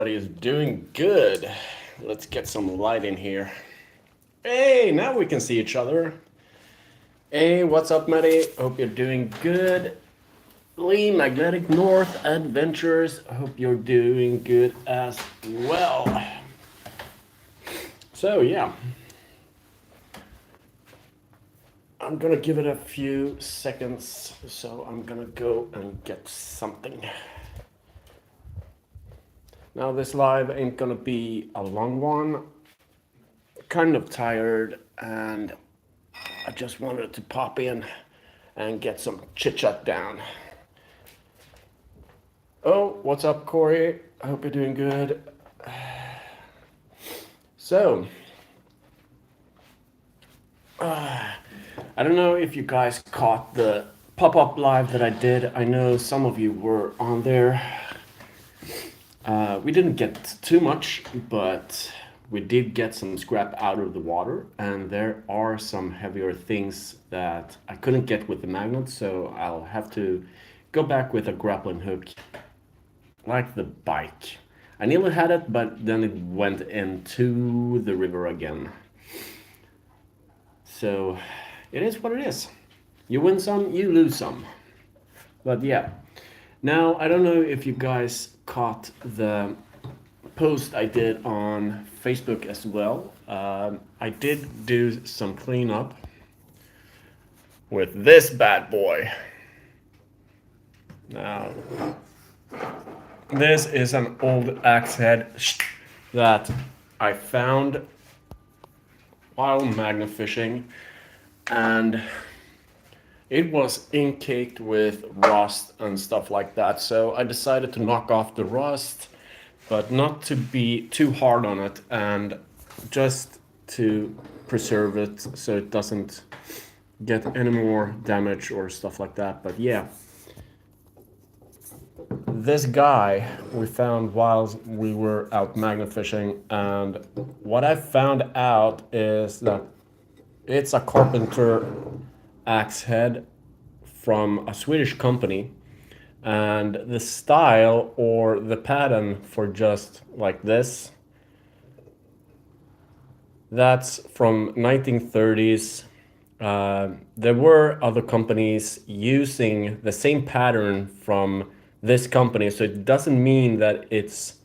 Everybody is doing good. Let's get some light in here. Hey, now we can see each other. Hey, what's up, Maddie? Hope you're doing good. Lee, Magnetic North Adventures. Hope you're doing good as well. So, yeah. I'm gonna give it a few seconds. So, I'm gonna go and get something. Now, this live ain't gonna be a long one. Kind of tired, and I just wanted to pop in and get some chit chat down. Oh, what's up, Corey? I hope you're doing good. So, I don't know if you guys caught the pop up live that I did. I know some of you were on there. We didn't get too much, but we did get some scrap out of the water, and there are some heavier things that I couldn't get with the magnet, so I'll have to go back with a grappling hook, like the bike. I nearly had it, but then it went into the river again. So it is what it is. You win some, you lose some. But yeah. Now, I don't know if you guys caught the post I did on Facebook as well. I did do some cleanup with this bad boy. Now, this is an old axe head that I found while magnet fishing, and it was ink-caked with rust and stuff like that. So I decided to knock off the rust, but not to be too hard on it, and just to preserve it so it doesn't get any more damage or stuff like that. But yeah, this guy we found while we were out magnet fishing, and what I found out is that it's a carpenter axe head from a Swedish company, and the style or the pattern for just like this, that's from 1930s. There were other companies using the same pattern from this company, so it doesn't mean that it's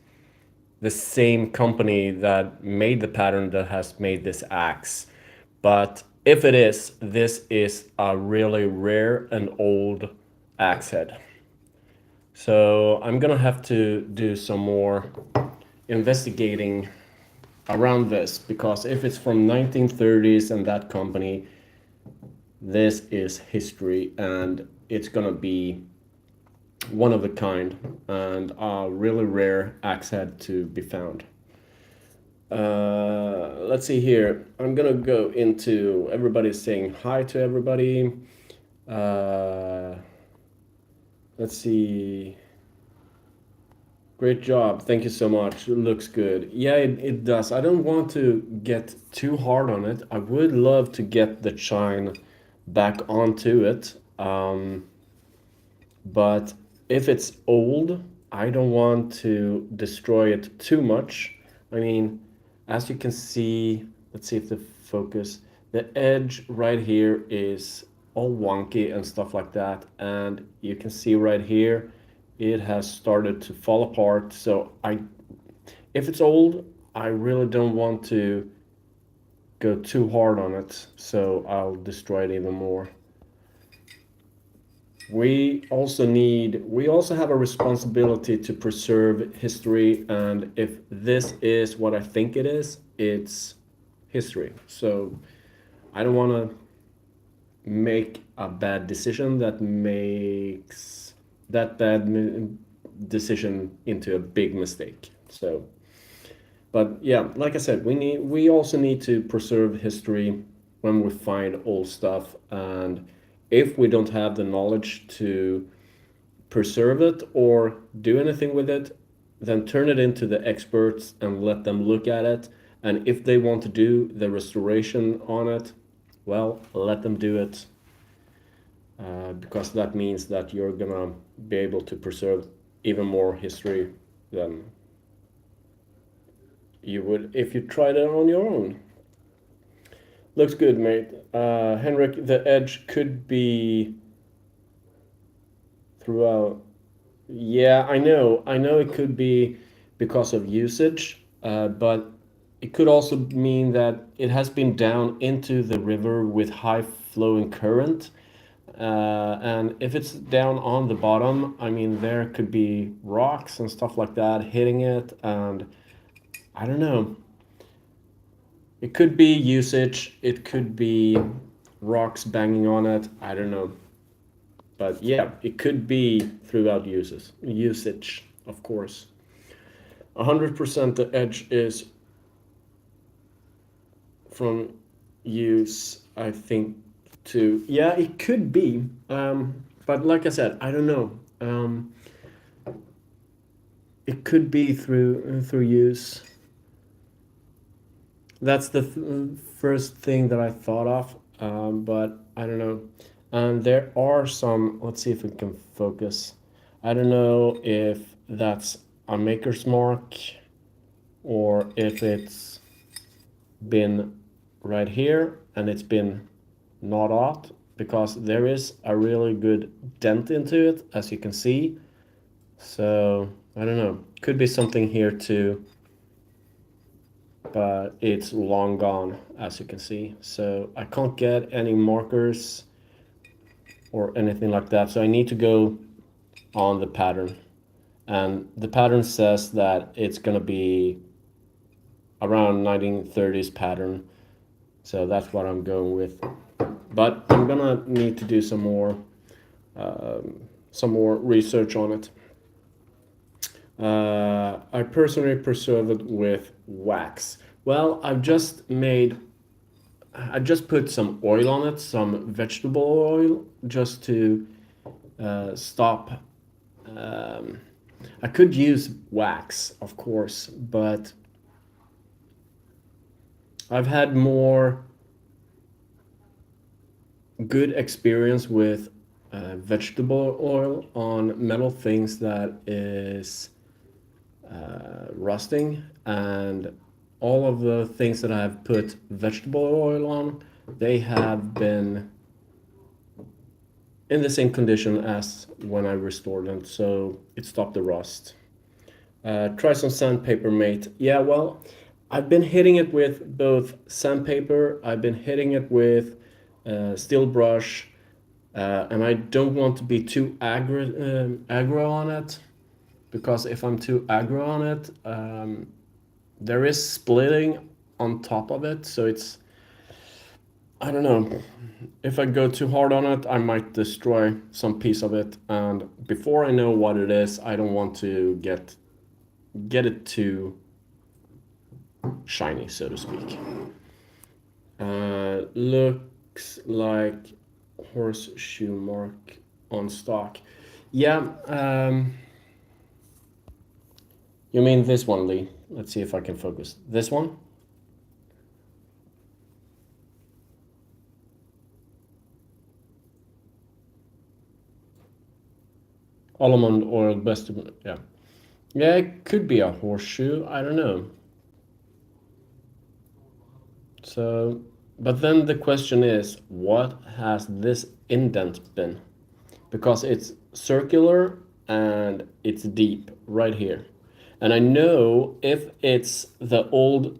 the same company that made the pattern that has made this axe. But if it is, this is a really rare and old axe head. So I'm gonna have to do some more investigating around this, because if it's from 1930s and that company, this is history, and it's gonna be one of a kind and a really rare axe head to be found. Let's see here. I'm gonna go into everybody saying hi to everybody. Let's see. Great job. Thank you so much. It looks good. Yeah, it does. I don't want to get too hard on it. I would love to get the shine back onto it. But if it's old, I don't want to destroy it too much. I mean, as you can see, let's see if the focus, the edge right here is all wonky and stuff like that. And you can see right here, it has started to fall apart. So if it's old, I really don't want to go too hard on it. So I'll destroy it even more. We also have a responsibility to preserve history, and if this is what I think it is, it's history. So I don't want to make a bad decision that makes that decision into a big mistake. So, but yeah, like I said, we also need to preserve history when we find old stuff, and if we don't have the knowledge to preserve it or do anything with it, then turn it into the experts and let them look at it. And if they want to do the restoration on it, well, let them do it, because that means that you're gonna be able to preserve even more history than you would if you tried it on your own. Looks good, mate. Henrik, the edge could be throughout. Yeah, I know. I know it could be because of usage, but it could also mean that it has been down into the river with high flowing current. And if it's down on the bottom, I mean, there could be rocks and stuff like that hitting it. And I don't know. It could be usage, it could be rocks banging on it. I don't know. But yeah, it could be throughout usage, of course. 100% the edge is from use, I think, too. Yeah, it could be. But like I said, I don't know. It could be through use. That's the first thing that I thought of, but I don't know. And there are some. Let's see if we can focus. I don't know if that's a maker's mark or if it's been right here and it's been gnawed out, because there is a really good dent into it, as you can see. So I don't know. Could be something here too, but it's long gone, as you can see. So I can't get any markers or anything like that. So I need to go on the pattern. And the pattern says that it's going to be around 1930s pattern. So that's what I'm going with. But I'm going to need to do some more research on it. I personally preserve it with wax. Well, I just put some oil on it, some vegetable oil, just to stop. Um, I could use wax, of course, but I've had more good experience with vegetable oil on metal things that is rusting, and all of the things that I've put vegetable oil on, they have been in the same condition as when I restored them, so it stopped the rust. Try some sandpaper, mate. Yeah, well, I've been hitting it with both sandpaper, I've been hitting it with steel brush, and I don't want to be too aggro on it, because if I'm too aggro on it, there is splitting on top of it, so it's, I don't know. If I go too hard on it, I might destroy some piece of it, and before I know what it is, I don't want to get it too shiny, so to speak. Looks like horseshoe mark on stock. Yeah, you mean this one, Lee? Let's see if I can focus. This one? Almond oil, best. Yeah. Yeah, it could be a horseshoe. I don't know. So, but then the question is, what has this indent been? Because it's circular and it's deep right here. And I know if it's the old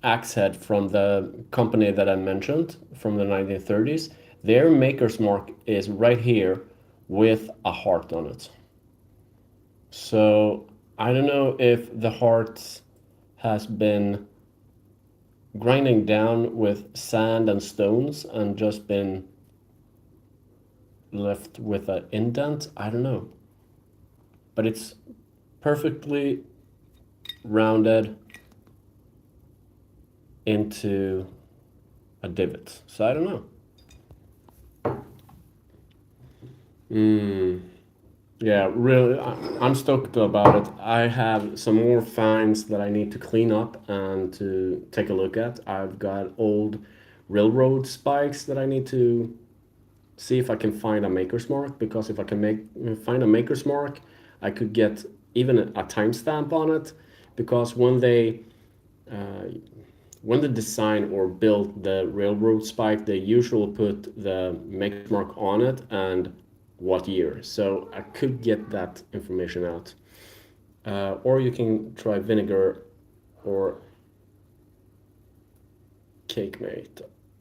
axe head from the company that I mentioned from the 1930s, their maker's mark is right here with a heart on it. So I don't know if the heart has been grinding down with sand and stones and just been left with an indent. I don't know. But it's perfectly rounded into a divot. So I don't know. Yeah, really, I'm stoked about it. I have some more finds that I need to clean up and to take a look at. I've got old railroad spikes that I need to see if I can find a maker's mark, because if I can find a maker's mark, I could get even a timestamp on it, because uh, when they design or build the railroad spike, they usually put the maker's mark on it and what year. So I could get that information out. Or you can try vinegar or cake mate.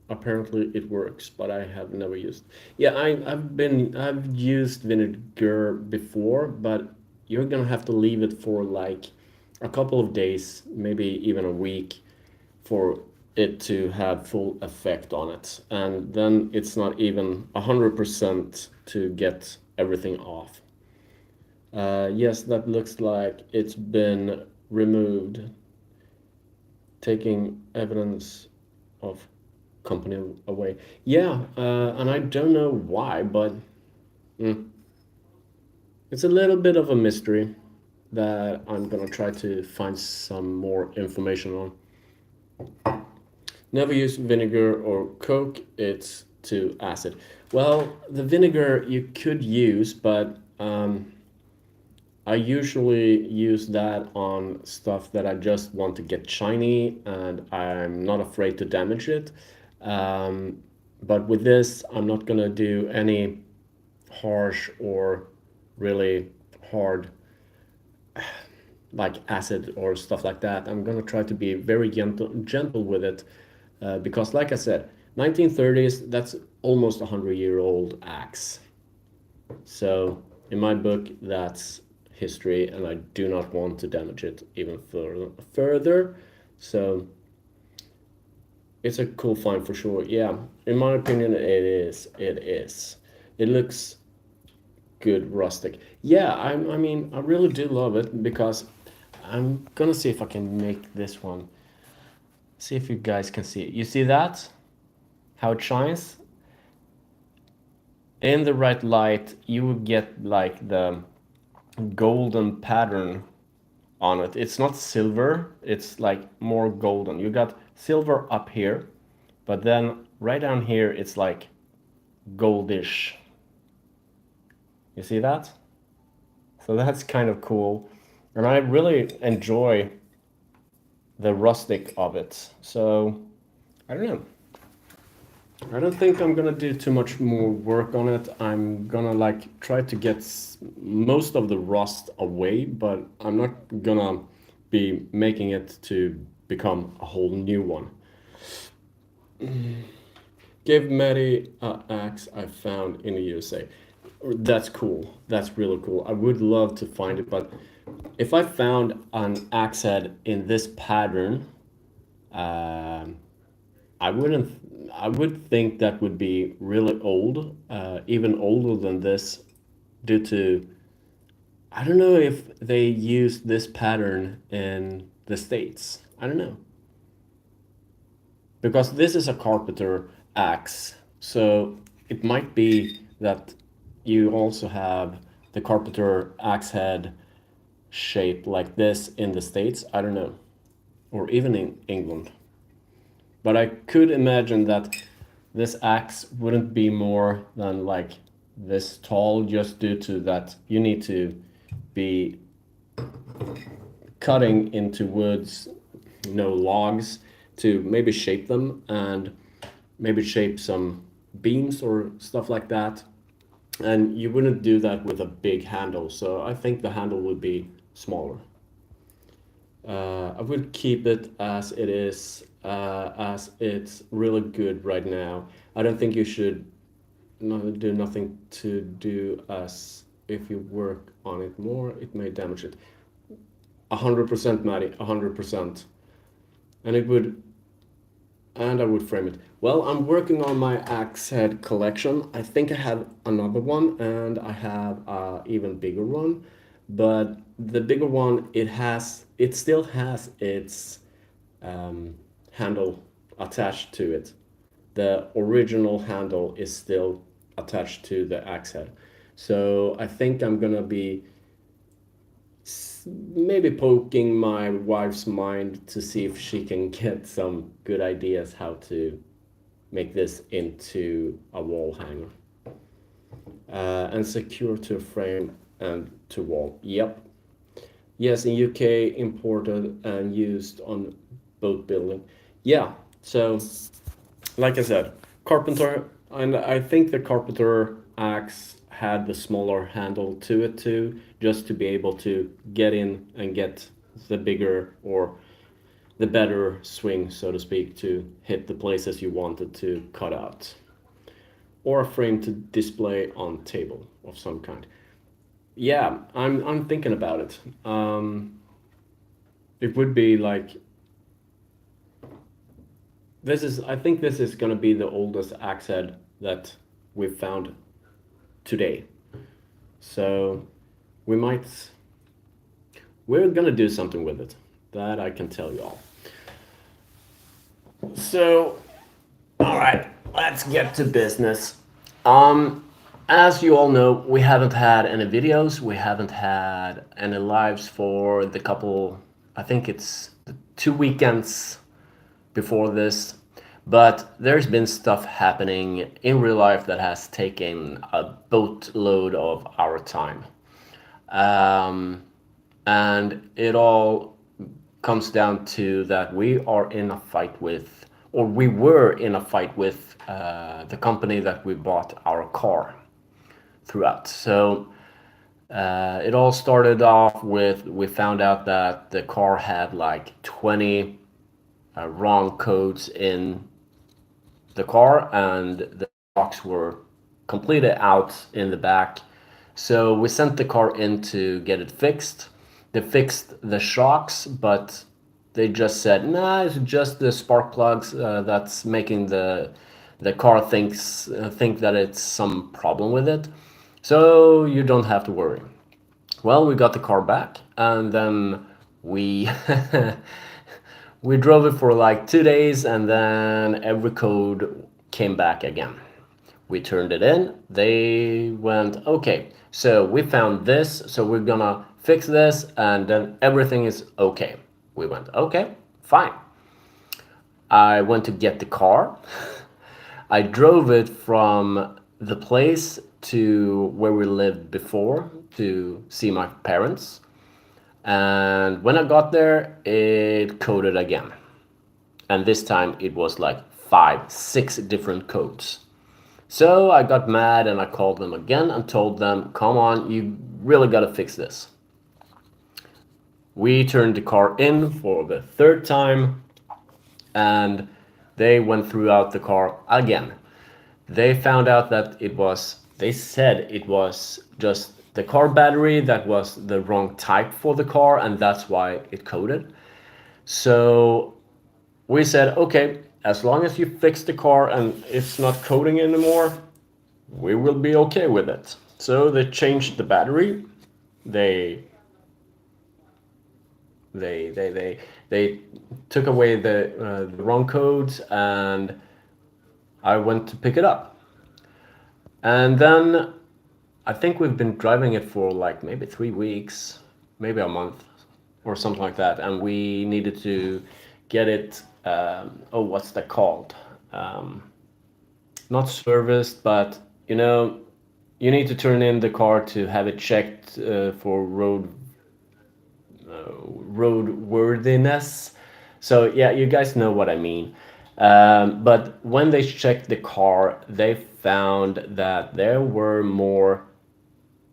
Apparently it works, but I have never used. Yeah, I've used vinegar before, but you're gonna have to leave it for like a couple of days, maybe even a week, for it to have full effect on it. And then it's not even 100% to get everything off. Yes, that looks like it's been removed, taking evidence of company away. Yeah, and I don't know why, but mm, it's a little bit of a mystery that I'm gonna try to find some more information on. Never use vinegar or Coke, it's too acid. Well, the vinegar you could use, but I usually use that on stuff that I just want to get shiny and I'm not afraid to damage it. Um, but with this, I'm not gonna do any harsh or really hard like acid or stuff like that. I'm gonna try to be very gentle with it because, like I said, 1930s. That's almost a 100-year-old axe. So in my book, that's history, and I do not want to damage it even further. So it's a cool find for sure. Yeah, in my opinion, it is. It is. It looks good rustic. Yeah, I mean, I really do love it because I'm gonna see if I can make this one. See if you guys can see it. You see that? How it shines? In the right light, you will get like the golden pattern on it. It's not silver, it's like more golden. You got silver up here, but then right down here it's like goldish. You see that? So that's kind of cool. And I really enjoy the rustic of it. So I don't know. I don't think I'm gonna do too much more work on it. I'm gonna like try to get most of the rust away, but I'm not gonna be making it to become a whole new one. Give Maddie an axe I found in the USA. That's cool. That's really cool. I would love to find it, but if I found an axe head in this pattern, um, I wouldn't. I would think that would be really old, even older than this, due to I don't know if they use this pattern in the States. I don't know because this is a carpenter axe, so it might be that you also have the carpenter axe head shape like this in the States. I don't know, or even in England. But I could imagine that this axe wouldn't be more than like this tall just due to that you need to be cutting into woods, logs to maybe shape them and maybe shape some beams or stuff like that. And you wouldn't do that with a big handle, so I think the handle would be smaller. I would keep it as it's really good right now. I don't think you should do nothing to do as if you work on it more, it may damage it. 100%, Maddie, 100%. And it would, and I would frame it. Well, I'm working on my axe head collection. I think I have another one, and I have a even bigger one. But the bigger one, it still has its um, handle attached to it. The original handle is still attached to the axe head. So I think I'm gonna be maybe poking my wife's mind to see if she can get some good ideas how to make this into a wall hanger and secure to a frame and to wall. Yep. Yes, in UK, imported and used on boat building. Yeah. So, like I said, carpenter, and I think the carpenter axe had the smaller handle to it too, just to be able to get in and get the bigger or the better swing, so to speak, to hit the places you wanted to cut out, or a frame to display on table of some kind. Yeah, I'm thinking about it. It would be like this is. I think this is gonna be the oldest axe head that we've found today. So we might. We're gonna do something with it. That I can tell you all. So, all right, let's get to business. Um, as you all know, we haven't had any videos. We haven't had any lives for the couple. I think it's the 2 weekends before this. But there's been stuff happening in real life that has taken a boatload of our time. Um, and it all comes down to that we are in a fight with, or we were in a fight with the company that we bought our car throughout. So it all started off with we found out that the car had like 20 wrong codes in the car, and the shocks were completely out in the back. So we sent the car in to get it fixed. They fixed the shocks, but they just said, "Nah, it's just the spark plugs that's making the car think that it's some problem with it. So you don't have to worry." Well, we got the car back, and then we we drove it for like 2 days, and then every code came back again. We turned it in. They went, okay, so we found this, so we're gonna fix this, and then everything is okay. We went, okay, fine. I went to get the car. I drove it from the place to where we lived before to see my parents. And when I got there, it coded again. And this time it was like 5, 6 different codes. So I got mad and I called them again and told them, come on, you really gotta fix this. We turned the car in for the third time, and they went throughout the car again. They found out that they said it was just the car battery that was the wrong type for the car, and that's why it coded. So we said, okay, as long as you fix the car and it's not coding anymore, we will be okay with it. So they changed the battery. They they took away the wrong codes, and I went to pick it up. And then I think we've been driving it for like maybe 3 weeks, maybe a month, or something like that. And we needed to get it. Oh, what's that called? Not serviced, but you need to turn in the car to have it checked for roadworthiness. So yeah, you guys know what I mean. But when they checked the car, they found that there were more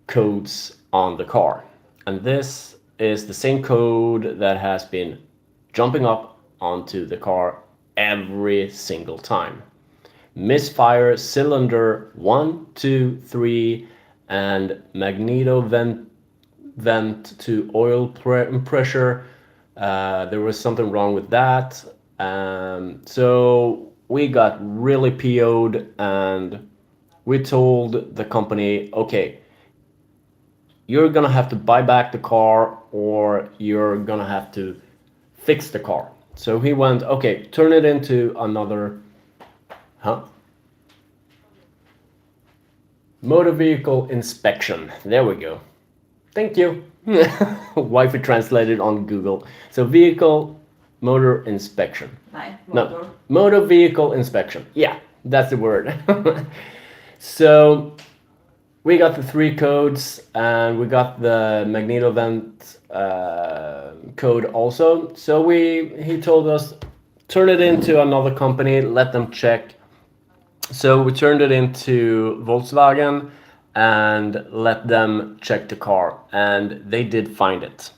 codes on the car. And this is the same code that has been jumping up onto the car every single time. Misfire cylinder 1, 2, 3, and magneto vent to oil pressure. There was something wrong with that. So we got really PO'd, and we told the company, okay, you're gonna have to buy back the car, or you're gonna have to fix the car. So he went, okay, turn it into another, huh? Motor vehicle inspection. There we go. Thank you. Wi-Fi translated on Google. So vehicle motor inspection. Nej, No, motor. motor vehicle inspection. Yeah, that's the word. So we got the 3 codes, and we got the magneto vent code also. So he told us turn it into another company, let them check. So we turned it into Volkswagen and let them check the car, and they did find it.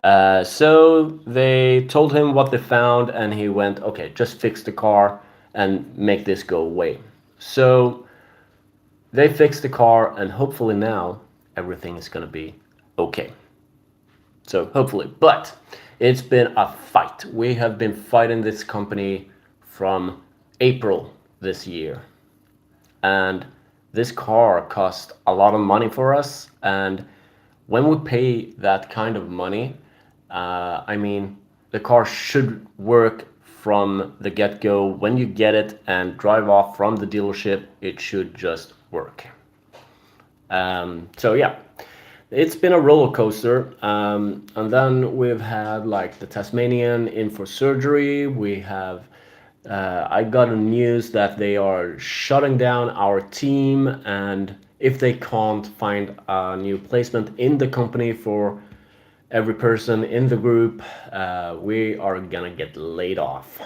So they told him what they found, and he went, okay, just fix the car and make this go away. So they fixed the car, and hopefully now everything is gonna be okay. So hopefully, but it's been a fight. We have been fighting this company from April this year, and this car cost a lot of money for us. And when we pay that kind of money, I mean, the car should work from the get-go. When you get it and drive off from the dealership, it should just work. So yeah, it's been a roller coaster. And then we've had like the Tasmanian in for surgery. We have, I got a news that they are shutting down our team, and if they can't find a new placement in the company for every person in the group, we are gonna get laid off.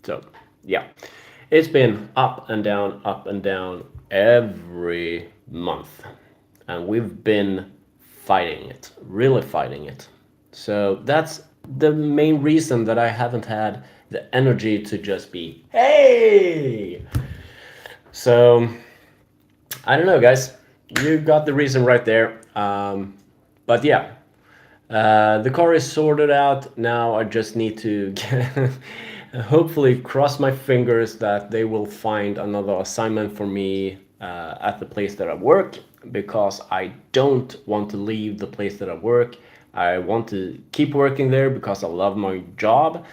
So yeah, it's been up and down every month, and we've been fighting it, really fighting it. So that's the main reason that I haven't had the energy to just be, hey! So I don't know, guys. You got the reason right there. But yeah, the car is sorted out. Now I just need to hopefully cross my fingers that they will find another assignment for me at the place that I work, because I don't want to leave the place that I work. I want to keep working there because I love my job.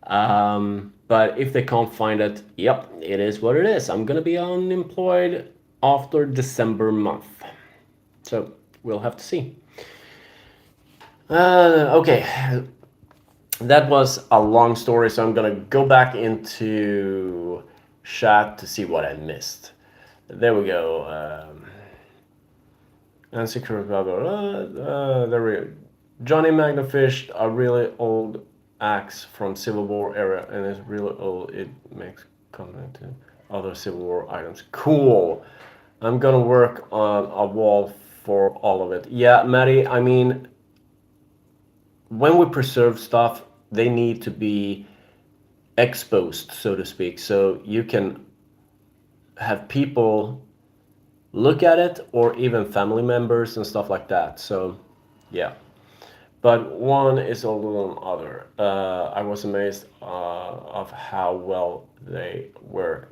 But if they can't find it, yep, it is what it is. I'm gonna be unemployed after December month. So we'll have to see. Okay, that was a long story, so I'm gonna go back into chat to see what I missed. There we go. Unsecure, blah, blah, blah. There we go. Johnny Magna fished a really old axe from Civil War era, and it's really old. It makes content to other Civil War items. Cool. I'm gonna work on a wall for all of it. Yeah, Maddie, I mean, when we preserve stuff, they need to be exposed, so to speak, so you can have people look at it, or even family members and stuff like that. So yeah, but one is older than other. I was amazed of how well they were.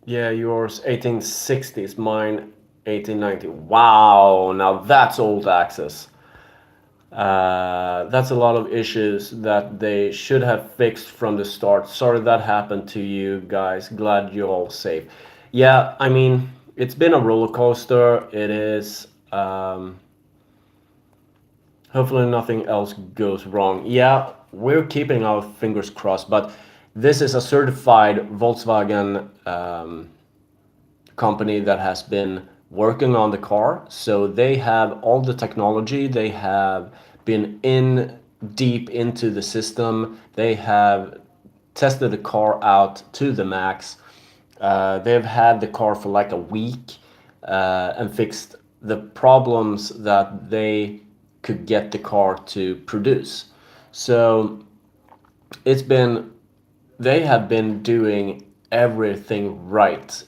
Yeah, yours 1860s, mine 1890. Wow, now that's old access. That's a lot of issues that they should have fixed from the start. Sorry that happened to you guys. Glad you're all safe. Yeah, I mean, it's been a roller coaster. It is. Hopefully nothing else goes wrong. Yeah, we're keeping our fingers crossed, but this is a certified Volkswagen company that has been working on the car. So they have all the technology. They have been in deep into the system. They have tested the car out to the max. They've had the car for like a week and fixed the problems that they could get the car to produce. So they have been doing everything right.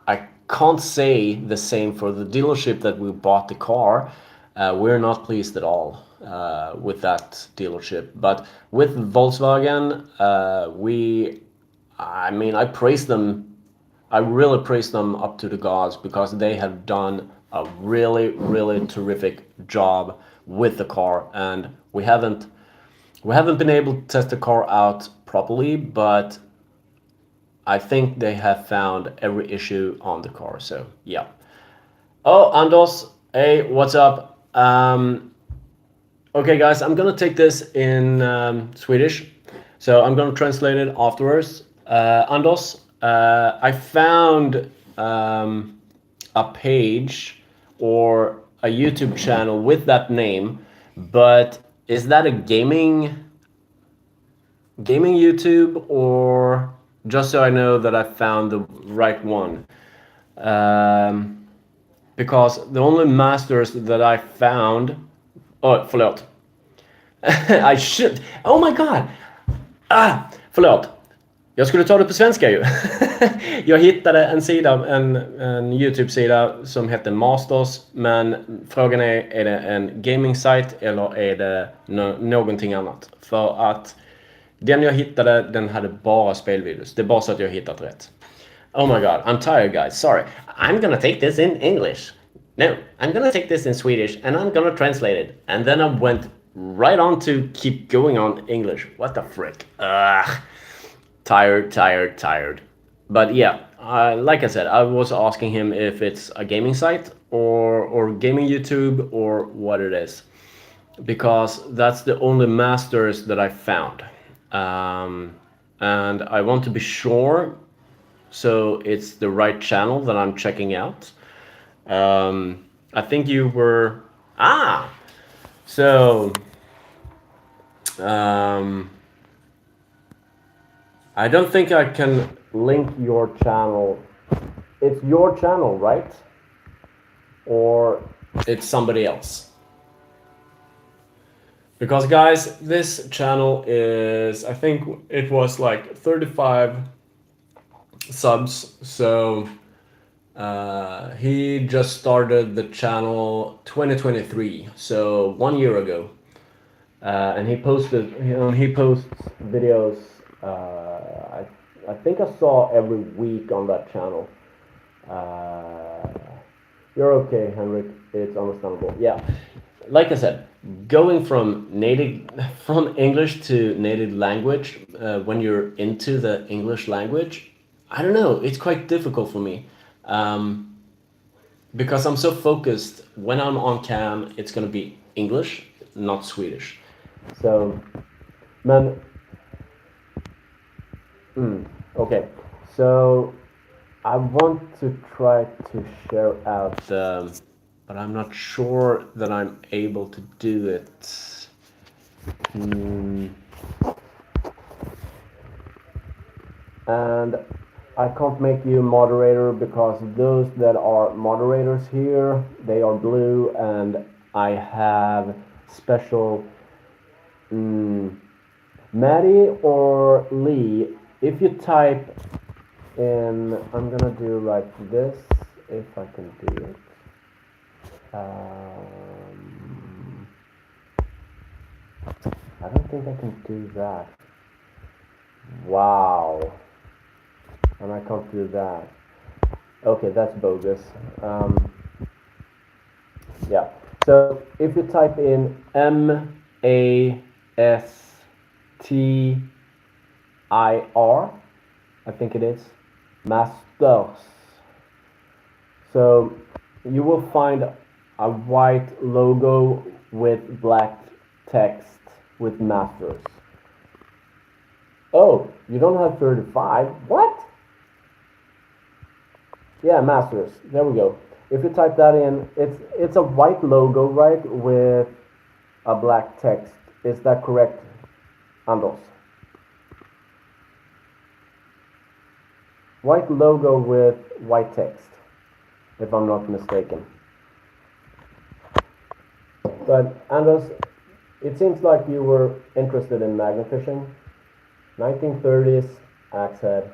I can't say the same for the dealership that we bought the car. We're not pleased at all with that dealership. But with Volkswagen, I praise them. I really praise them up to the gods, because they have done a really, really terrific job with the car. And we haven't been able to test the car out properly, but I think they have found every issue on the car. So yeah. Oh, Andos, hey, what's up? Okay, guys, I'm gonna take this in Swedish, so I'm gonna translate it afterwards. Andos, I found a page or a YouTube channel with that name, but is that a gaming YouTube, or just so I know that I found the right one? Um, because the only masters that I found... Oh, förlåt. I should... Oh my god! Förlåt. Jag skulle ta det på svenska ju. Jag hittade en sida, en YouTube-sida som heter Masters, men frågan är det en gaming-site eller är det någonting annat? För att den jag hittade, den hade bara spelvideos. Det är bara så att jag har hittat rätt. Oh my god, I'm tired guys, sorry. I'm gonna take this in English. No, I'm gonna take this in Swedish and I'm gonna translate it. And then I went right on to keep going on English. What the frick? Tired. But yeah, like I said, I was asking him if it's a gaming site or gaming YouTube or what it is. Because that's the only masters that I found. And I want to be sure, so it's the right channel that I'm checking out. I think you were... So... I don't think I can link your channel. It's your channel, right? Or it's somebody else? Because guys, this channel is, I think it was like 35 subs. So he just started the channel 2023, so 1 year ago. And he posts videos. I think I saw every week on that channel. You're okay, Henrik. It's understandable. Yeah, like I said, going from English to native language when you're into the English language, I don't know. It's quite difficult for me because I'm so focused. When I'm on cam, it's gonna be English, not Swedish. So, men. Okay, so I want to try to share out, but I'm not sure that I'm able to do it. And I can't make you moderator because those that are moderators here, they are blue, and I have special Maddie or Lee. If you type in, I'm gonna do like this, if I can do it. I don't think I can do that. Wow. And I can't do that. Okay, that's bogus. Yeah. So if you type in MASTIR, I think it is, Masters. So you will find a white logo with black text with Masters. Oh, you don't have 35? What? Yeah, Masters. There we go. If you type that in, it's a white logo, right, with a black text. Is that correct, Anders? White logo with white text, if I'm not mistaken. But Anders, it seems like you were interested in magnet fishing. 1930s, axe head,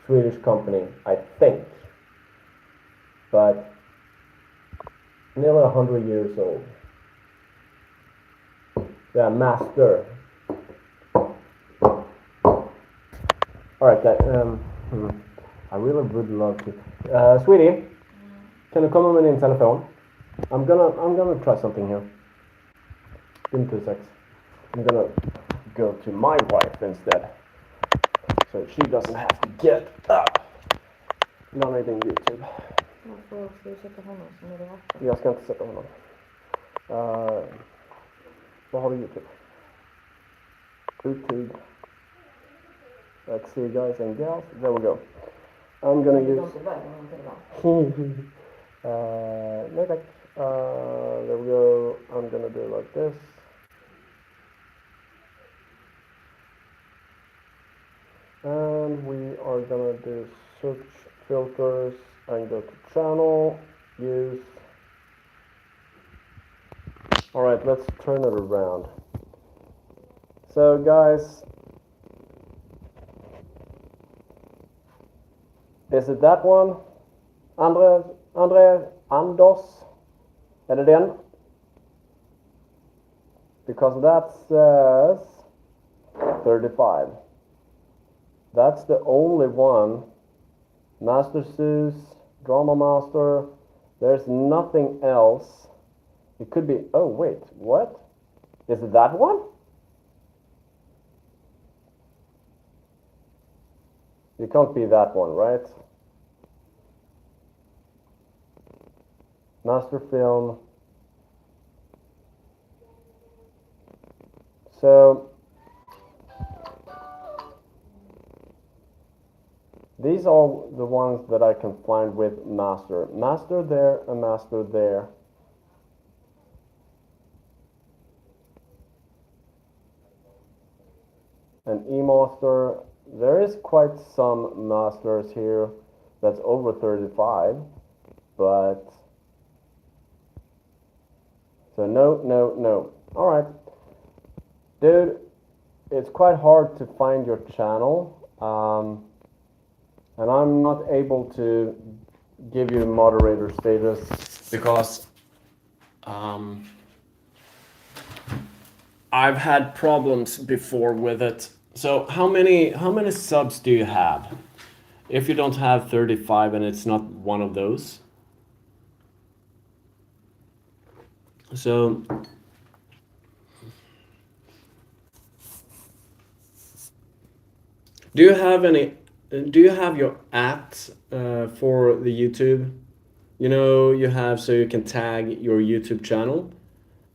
Swedish company, I think. But nearly 100 years old. Yeah, master. Alright, I really would love to. Sweetie, can you come on in telephone? I'm gonna try something here. Give me 2 seconds. I'm gonna go to my wife instead, so she doesn't have to get up. Not anything YouTube. Varför ska du sätta honom som är det vatten? Jag ska inte sätta honom. Vad har du YouTube? YouTube. Let's see guys and gals. There we go. I'm gonna use... No, there we go. I'm gonna do it like this. And we are gonna do search filters and go to channel, use. All right, let's turn it around. So guys, is it that one? Andos? Är det den? Because that says 35. That's the only one. Master Zeus, Drama Master. There's nothing else. It could be, oh wait, what? Is it that one? It can't be that one, right? Master Film. So these are the ones that I can find with master. Master there and master there. And e-master, there is quite some masters here that's over 35, but so no. All right, dude, it's quite hard to find your channel, and I'm not able to give you moderator status because I've had problems before with it. So how many subs do you have? If you don't have 35 and it's not one of those. So do you have your at for the YouTube? You know, you have so you can tag your YouTube channel.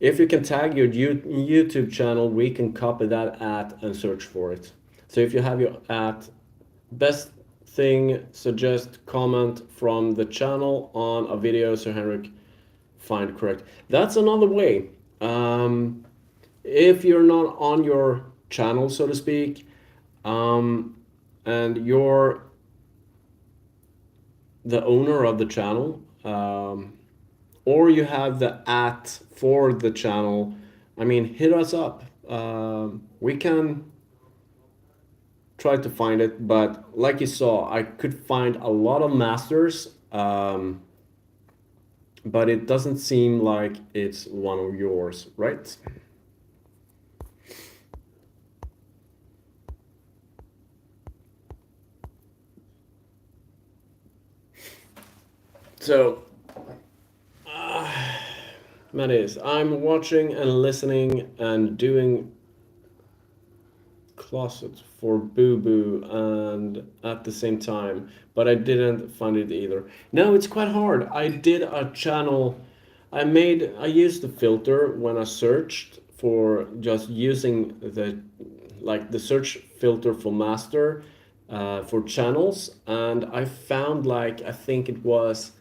If you can tag your YouTube channel, we can copy that at and search for it. So if you have your at, best thing, suggest comment from the channel on a video so Henrik find correct. That's another way. If you're not on your channel, so to speak, and you're the owner of the channel, or you have the at for the channel, I mean, hit us up. We can try to find it, but like you saw, I could find a lot of masters, but it doesn't seem like it's one of yours, right? So, Mattis, I'm watching and listening and doing closet for Boo Boo and at the same time, but I didn't find it either. No, it's quite hard. I did a channel. I used the filter when I searched for just using the search filter for master for channels, and I found I think it was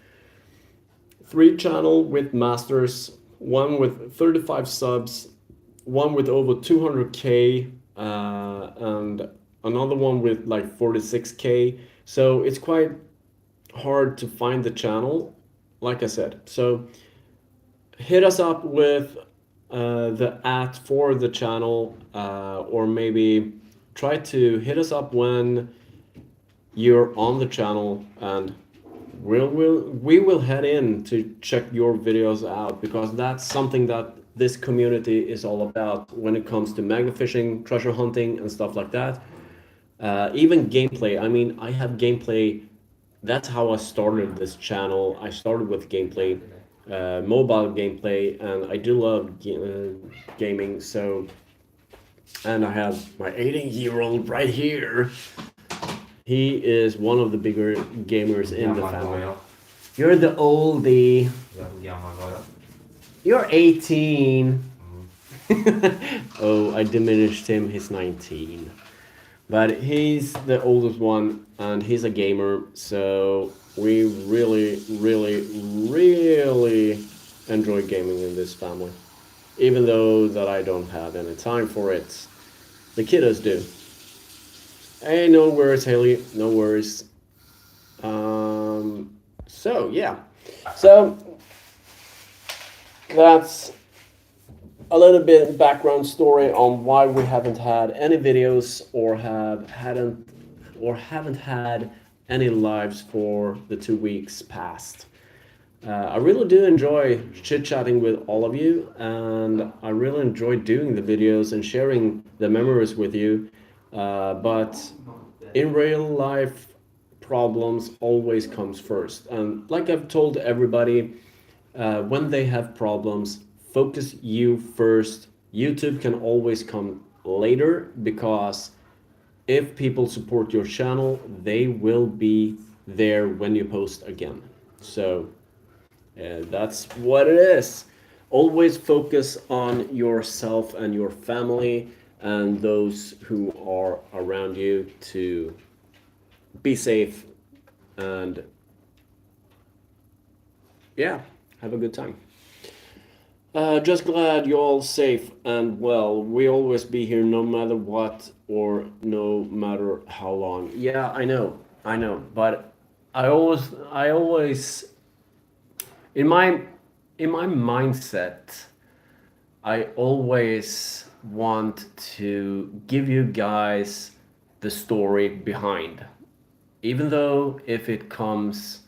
3 channel with masters, one with 35 subs, one with over 200k, and another one with 46k. So it's quite hard to find the channel, like I said. So hit us up with the at for the channel, or maybe try to hit us up when you're on the channel, and we will head in to check your videos out, because that's something that this community is all about when it comes to magna fishing, treasure hunting, and stuff like that. Even gameplay. I mean, I have gameplay. That's how I started this channel. I started with gameplay, mobile gameplay, and I do love gaming. So, and I have my 18-year-old right here. He is one of the bigger gamers in the family. You're the oldie. You're 18. Oh, I diminished him. He's 19. But he's the oldest one and he's a gamer, so we really, really, really enjoy gaming in this family. Even though that I don't have any time for it, the kiddos do. Hey, no worries, Haley. No worries. So yeah, so that's a little bit background story on why we haven't had any videos or haven't had any lives for the 2 weeks past. I really do enjoy chit chatting with all of you, and I really enjoy doing the videos and sharing the memories with you. But in real life, problems always comes first. And like I've told everybody, when they have problems, focus you first. YouTube can always come later because if people support your channel, they will be there when you post again. So that's what it is. Always focus on yourself and your family and those who are around you to be safe and yeah, have a good time. Just glad you're all safe and well. We always be here no matter what or no matter how long. Yeah, I know, but I always, in my, in my mindset, I always want to give you guys the story behind, even though if it comes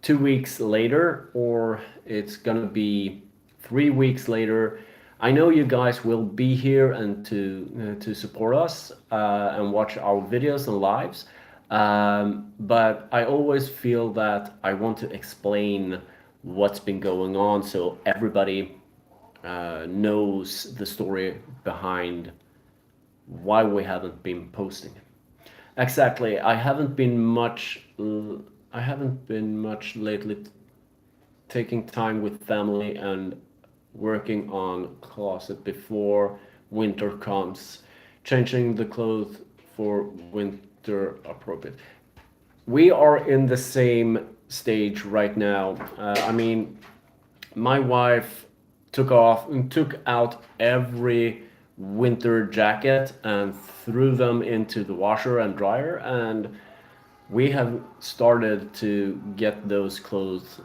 2 weeks later or it's gonna be 3 weeks later. I know you guys will be here and to support us and watch our videos and lives. But I always feel that I want to explain what's been going on so everybody knows the story behind why we haven't been posting. Exactly. I haven't been much lately taking time with family and working on closet before winter comes, changing the clothes for winter appropriate. We are in the same stage right now. I mean, my wife took out every winter jacket and threw them into the washer and dryer, and we have started to get those clothes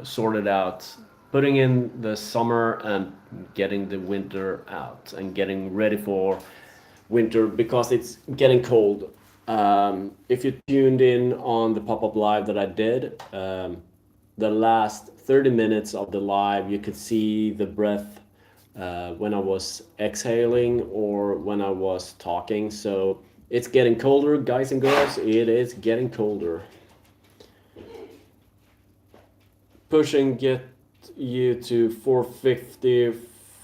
sorted out, putting in the summer and getting the winter out and getting ready for winter because it's getting cold. If you tuned in on the pop up live that I did, the last 30 minutes of the live, you could see the breath when I was exhaling or when I was talking. So it's getting colder, guys and girls. It is getting colder. Pushing get you to 450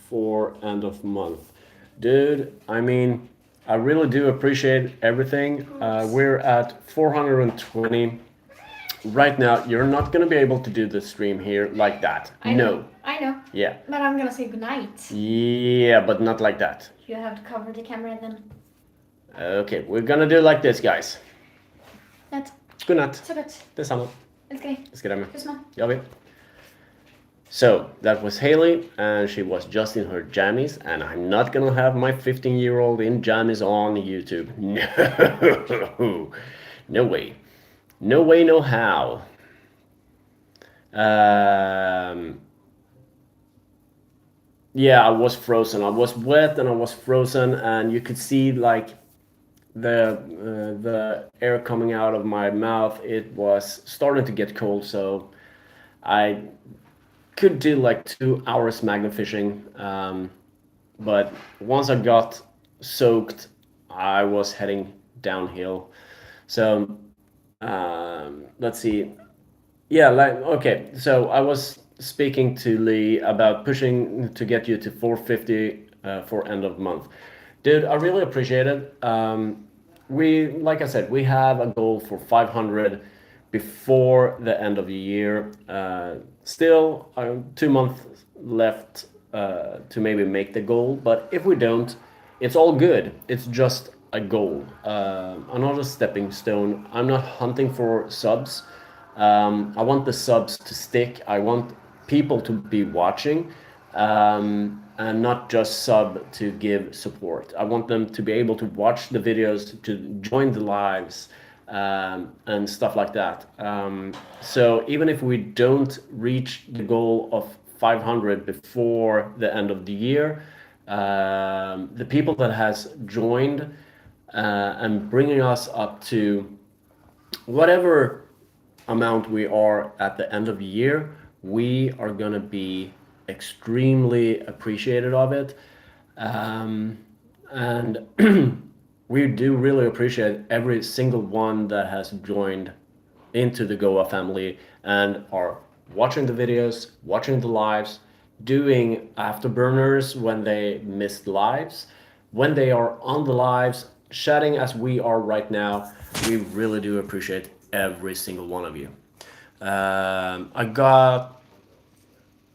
for end of month. Dude, I mean, I really do appreciate everything. We're at 420 right now. You're not gonna be able to do the stream here like that. I No. know. I know. Yeah. But I'm gonna say goodnight. Yeah, but not like that. You have to cover the camera then. Okay, we're gonna do like this, guys. Natt. Godnatt. Så gott. Detsamma. Älskar dig. Ska det med. Puss man. Jag vet. So that was Haley, and she was just in her jammies, and I'm not gonna have my 15-year-old in jammies on YouTube. No, no way, no way, no how. Yeah, I was frozen. I was wet and I was frozen, and you could see like the air coming out of my mouth. It was starting to get cold, so I could do like 2 hours magnet fishing, but once I got soaked, I was heading downhill. So let's see. Yeah, like okay. So I was speaking to Lee about pushing to get you to 450 for end of month. Dude, I really appreciate it. We, like I said, we have a goal for 500 before the end of the year. Still, 2 months left to maybe make the goal. But if we don't, it's all good. It's just a goal, another stepping stone. I'm not hunting for subs. I want the subs to stick. I want people to be watching, and not just sub to give support. I want them to be able to watch the videos, to join the lives, and stuff like that. So even if we don't reach the goal of 500 before the end of the year, the people that has joined and bringing us up to whatever amount we are at the end of the year, we are gonna be extremely appreciated of it. And we do really appreciate every single one that has joined into the GOA family and are watching the videos, watching the lives, doing afterburners when they missed lives, when they are on the lives, chatting as we are right now. We really do appreciate every single one of you. I got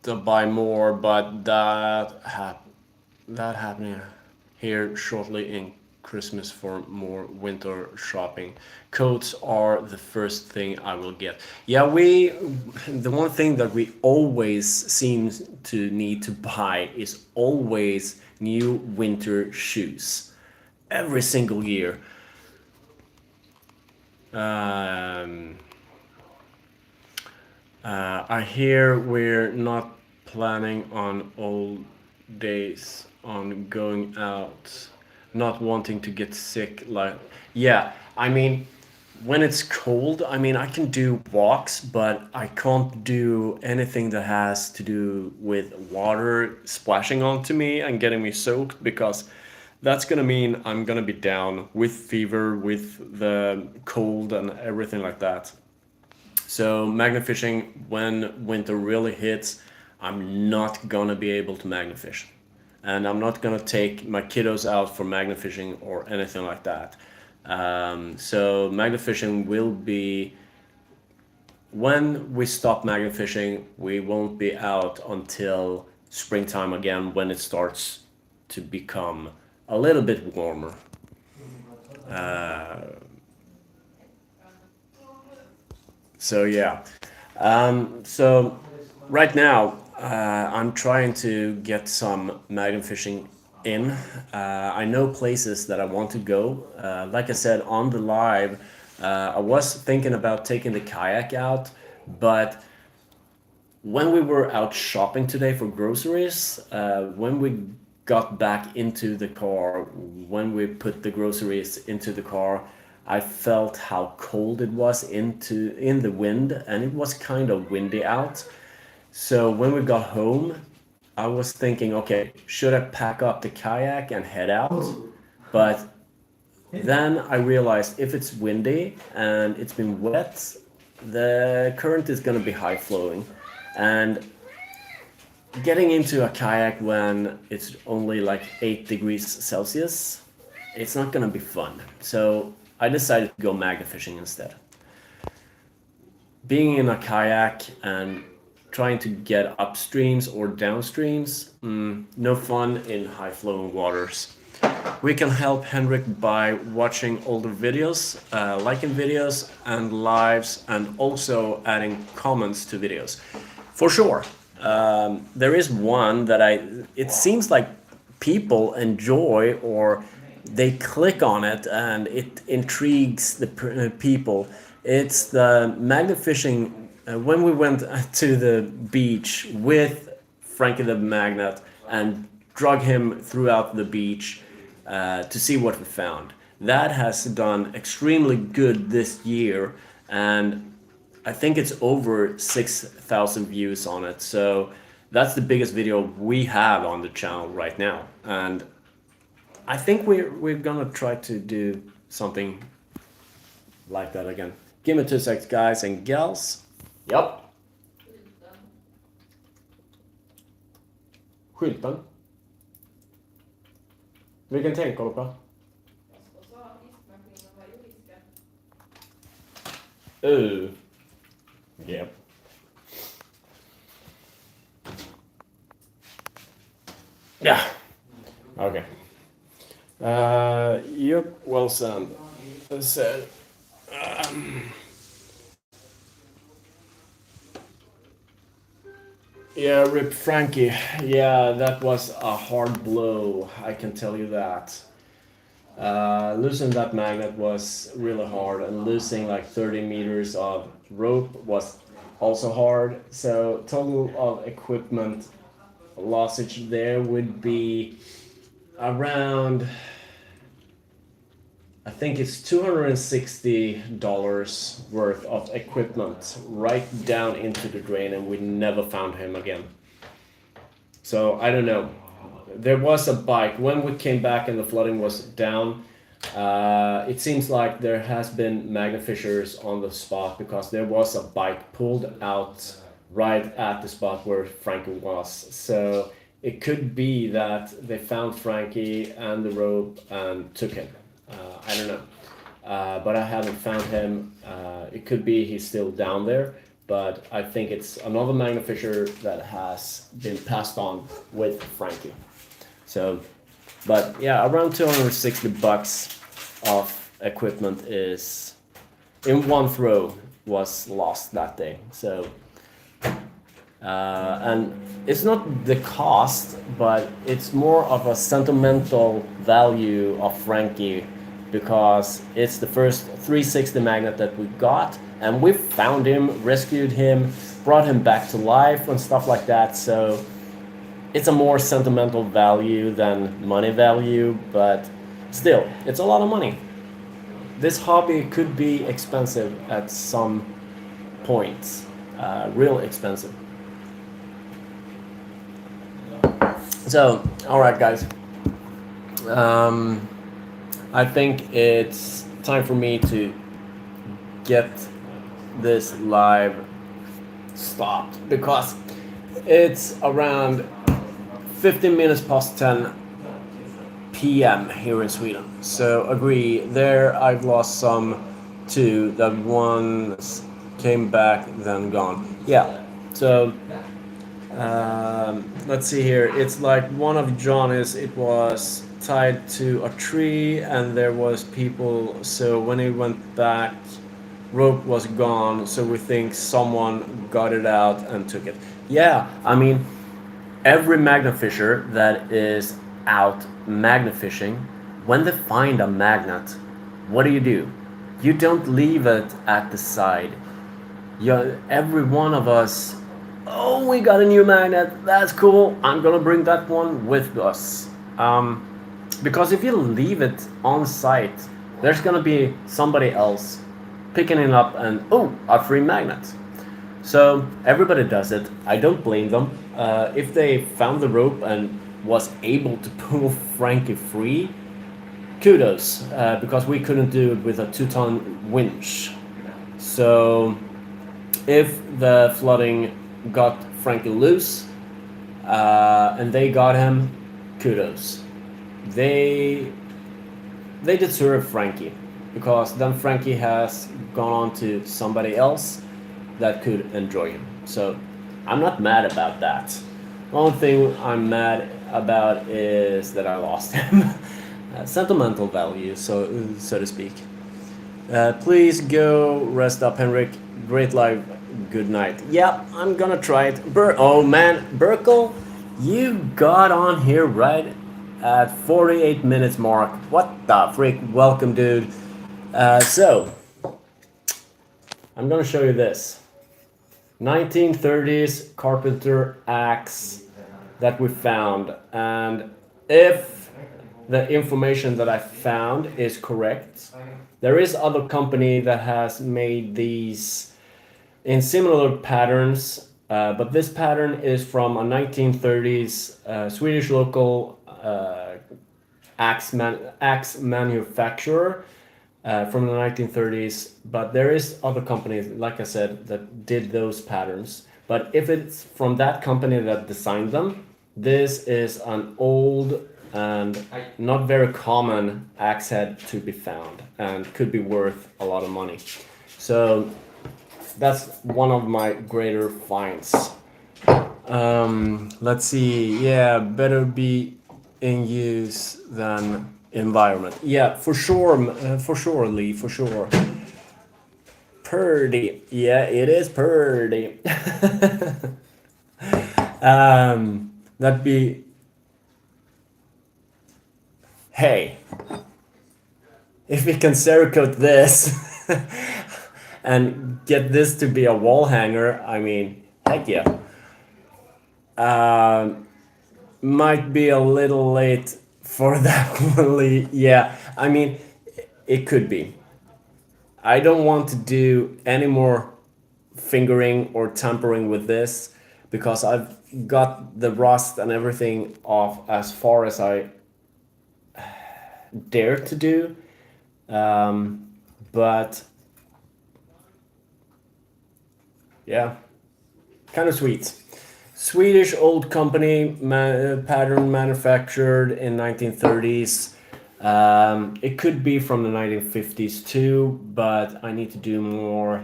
to buy more, but that happening here shortly in Christmas for more winter shopping. Coats are the first thing I will get. Yeah, the one thing that we always seem to need to buy is always new winter shoes. Every single year. I hear we're not planning on old days on going out, not wanting to get sick. Like, yeah, I mean, when it's cold, I mean, I can do walks, but I can't do anything that has to do with water splashing onto me and getting me soaked because that's gonna mean I'm gonna be down with fever, with the cold and everything like that. So magnet fishing, when winter really hits, I'm not gonna be able to magnet fish, and I'm not gonna take my kiddos out for magnet fishing or anything like that. So magnet fishing will be when we stop magnet fishing. We won't be out until springtime again, when it starts to become a little bit warmer. Uh, So yeah, so right now I'm trying to get some magnet fishing in. I know places that I want to go. Like I said on the live, I was thinking about taking the kayak out, but when we were out shopping today for groceries, when we got back into the car, when we put the groceries into the car, I felt how cold it was in the wind, and it was kind of windy out. So when we got home, I was thinking, okay, should I pack up the kayak and head out? But then I realized if it's windy and it's been wet, the current is going to be high flowing. And getting into a kayak when it's only like 8 degrees Celsius, it's not going to be fun. So I decided to go magnet fishing instead. Being in a kayak and trying to get upstreams or downstreams, no fun in high flowing waters. We can help Henrik by watching older videos, liking videos and lives, and also adding comments to videos. For sure. There is one that it seems like people enjoy, or they click on it and it intrigues the people. It's the magnet fishing. When we went to the beach with Frankie the Magnet and drug him throughout the beach to see what we found. That has done extremely good this year, and I think it's over 6,000 views on it. So that's the biggest video we have on the channel right now. And I think we're gonna try to do something like that again. Give me 2 seconds, guys and gals. Yep. Skylten. Vilken tänker du på? Yep. Yeah. Okay. Yep, well said. Um, yeah, Rip Frankie. Yeah, that was a hard blow. I can tell you that. Losing that magnet was really hard, and losing like 30 meters of rope was also hard. So total of equipment lossage there would be around, I think it's $260 worth of equipment right down into the drain, and we never found him again. So I don't know. There was a bike when we came back and the flooding was down. It seems like there has been magnet fissures on the spot because there was a bike pulled out right at the spot where Frankie was. So it could be that they found Frankie and the rope and took him. I don't know. But I haven't found him. It could be he's still down there, but I think it's another magnet fissure that has been passed on with Frankie. So, but yeah, around $260 of equipment is in one throw was lost that day. So, and it's not the cost, but it's more of a sentimental value of Frankie because it's the first 360 magnet that we got, and we found him, rescued him, brought him back to life and stuff like that. So it's a more sentimental value than money value, but still, it's a lot of money. This hobby could be expensive at some points, real expensive. So, all right, guys. I think it's time for me to get this live stopped because it's around 15 minutes past 10 p.m. here in Sweden. So agree, there I've lost some too. That ones came back, then gone. Yeah, so let's see here. It's like one of Johnny's, it was tied to a tree and there was people. So when he went back, rope was gone. So we think someone got it out and took it. Yeah, I mean, every magnet fisher that is out magnet fishing, when they find a magnet, what do? You don't leave it at the side. Every one of us, oh, we got a new magnet, that's cool, I'm gonna bring that one with us. Because if you leave it on site, there's gonna be somebody else picking it up and, oh, a free magnet. So everybody does it. I don't blame them. If they found the rope and was able to pull Frankie free, kudos, because we couldn't do it with a 2-ton winch. So if the flooding got Frankie loose and they got him, kudos. They deserve Frankie because then Frankie has gone on to somebody else that could enjoy him. So I'm not mad about that. The only thing I'm mad about is that I lost him. Sentimental value, so to speak. Please go rest up, Henrik. Great live. Good night. Yeah, I'm gonna try it. Oh man, Burkle, you got on here right at 48 minutes mark. What the frick? Welcome, dude. So I'm gonna show you this 1930s carpenter axe that we found, and if the information that I found is correct, there is other company that has made these in similar patterns, but this pattern is from a 1930s Swedish local axe manufacturer from the 1930s. But there is other companies, like I said, that did those patterns. But if it's from that company that designed them, this is an old and not very common axe head to be found and could be worth a lot of money. So that's one of my greater finds. Let's see. Yeah, better be in use than environment. Yeah, for sure, for sure, Lee, for sure. Purdy. Yeah, it is purdy. That'd be, hey, if we can Cerakote this and get this to be a wall hanger, I mean, heck yeah. Might be a little late for that one, Lee. Yeah, I mean, it could be. I don't want to do any more fingering or tampering with this because I've got the rust and everything off as far as I dare to do. But yeah, kind of sweet. Swedish old company, pattern manufactured in 1930s. It could be from the 1950s too, but I need to do more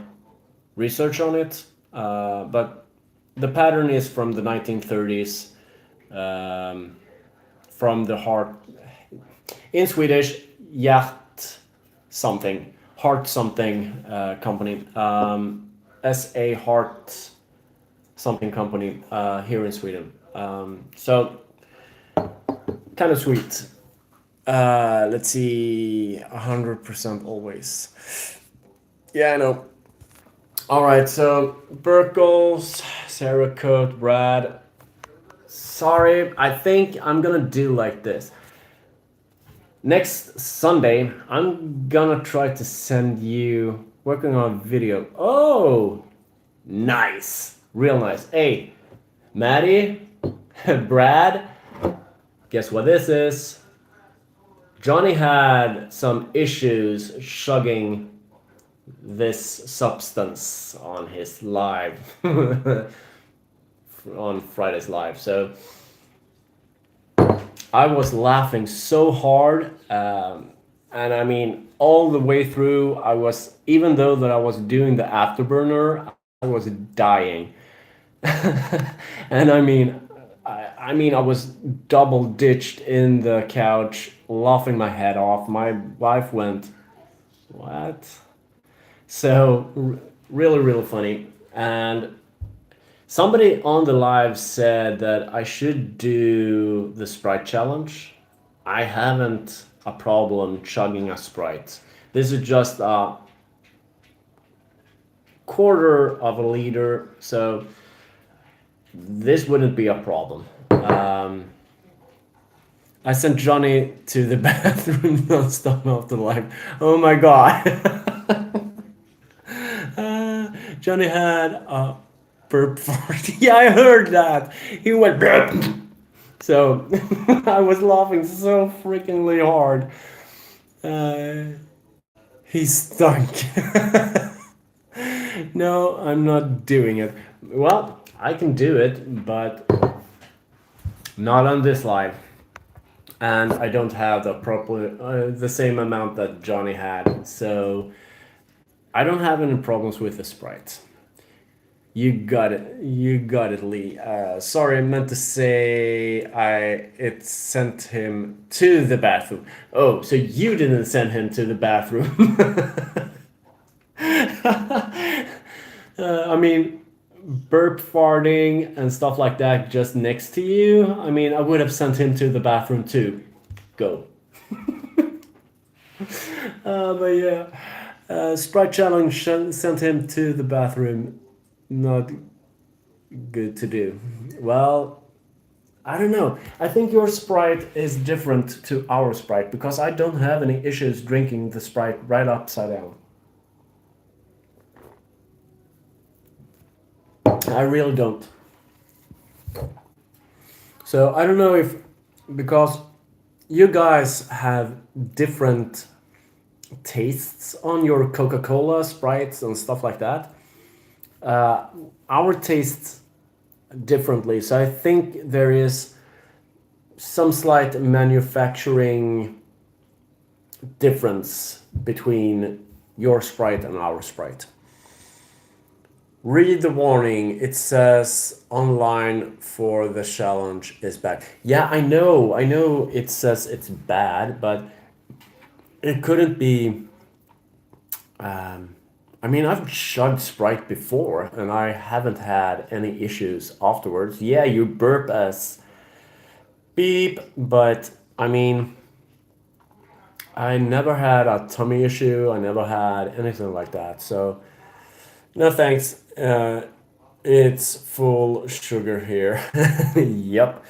research on it. But the pattern is from the 1930s, from the heart, in Swedish, yacht something, heart something company, S.A. Heart something company here in Sweden. So kind of sweet. Let's see, 100% always. Yeah, I know. All right, so Burkles, Cerakote, Brad. Sorry, I think I'm gonna do like this. Next Sunday, I'm gonna try to send you working on a video. Oh, nice, real nice. Hey, Maddie, Brad, guess what this is? Johnny had some issues chugging this substance on his live on Friday's live. So I was laughing so hard, and I mean all the way through. I was, even though that I was doing the afterburner, I was dying, and I mean, I was double ditched in the couch, laughing my head off. My wife went, "What?" So really, really funny. And somebody on the live said that I should do the Sprite challenge. I haven't a problem chugging a Sprite. This is just a quarter of a liter, so this wouldn't be a problem. I sent Johnny to the bathroom nonstop after the live. Oh my god. Johnny had a burp fart. Yeah, I heard that. He went burp. So I was laughing so freakingly hard. He stunk. No, I'm not doing it. Well, I can do it, but not on this live. And I don't have the same amount that Johnny had, so I don't have any problems with the Sprite. You got it. You got it, Lee. Sorry, I meant to say it sent him to the bathroom. Oh, so you didn't send him to the bathroom. I mean, burp farting and stuff like that just next to you. I mean, I would have sent him to the bathroom too. Go. But yeah, Sprite Challenge sent him to the bathroom. Not good to do. Well, I don't know. I think your Sprite is different to our Sprite because I don't have any issues drinking the Sprite right upside down. I really don't. So I don't know if, because you guys have different tastes on your Coca-Cola, Sprites, and stuff like that. Our tastes differently, so I think there is some slight manufacturing difference between your Sprite and our Sprite. Read the warning. It says online for the challenge is bad. Yeah, I know. I know it says it's bad, but it couldn't be. Um, I mean, I've chugged Sprite before, and I haven't had any issues afterwards. Yeah, you burp as beep, but I mean, I never had a tummy issue. I never had anything like that. So, no thanks. It's full sugar here. Yep.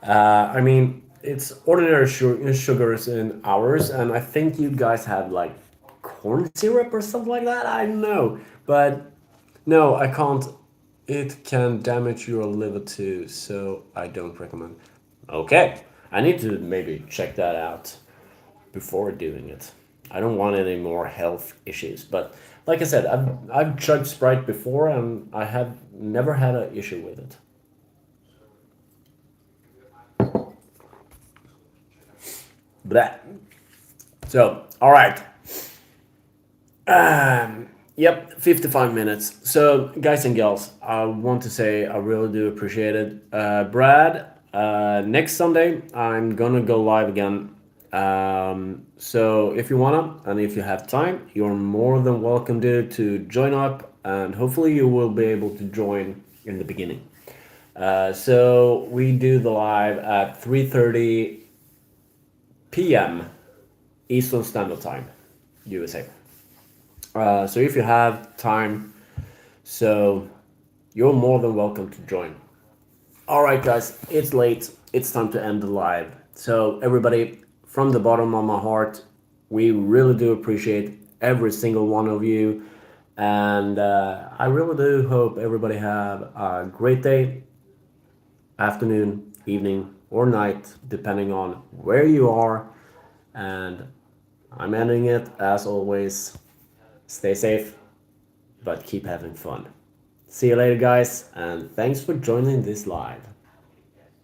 I mean, it's ordinary sugars in ours, and I think you guys have like corn syrup or something like that. I don't know, but no, I can't. It can damage your liver too, so I don't recommend. Okay, I need to maybe check that out before doing it. I don't want any more health issues, but like I said, I've chugged Sprite before, and I have never had an issue with it. But so, all right. Yep, 55 minutes. So, guys and gals, I want to say I really do appreciate it. Brad, next Sunday, I'm gonna go live again. So, if you wanna and if you have time, you're more than welcome to join up, and hopefully, you will be able to join in the beginning. So, we do the live at 3:30 p.m. Eastern Standard Time, USA. So if you have time, so you're more than welcome to join. All right, guys, it's late. It's time to end the live. So everybody, from the bottom of my heart, we really do appreciate every single one of you, and I really do hope everybody have a great day, afternoon, evening, or night, depending on where you are. And I'm ending it as always. Stay safe, but keep having fun. See you later, guys, and thanks for joining this live.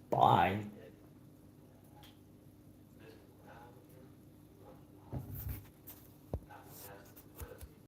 Bye.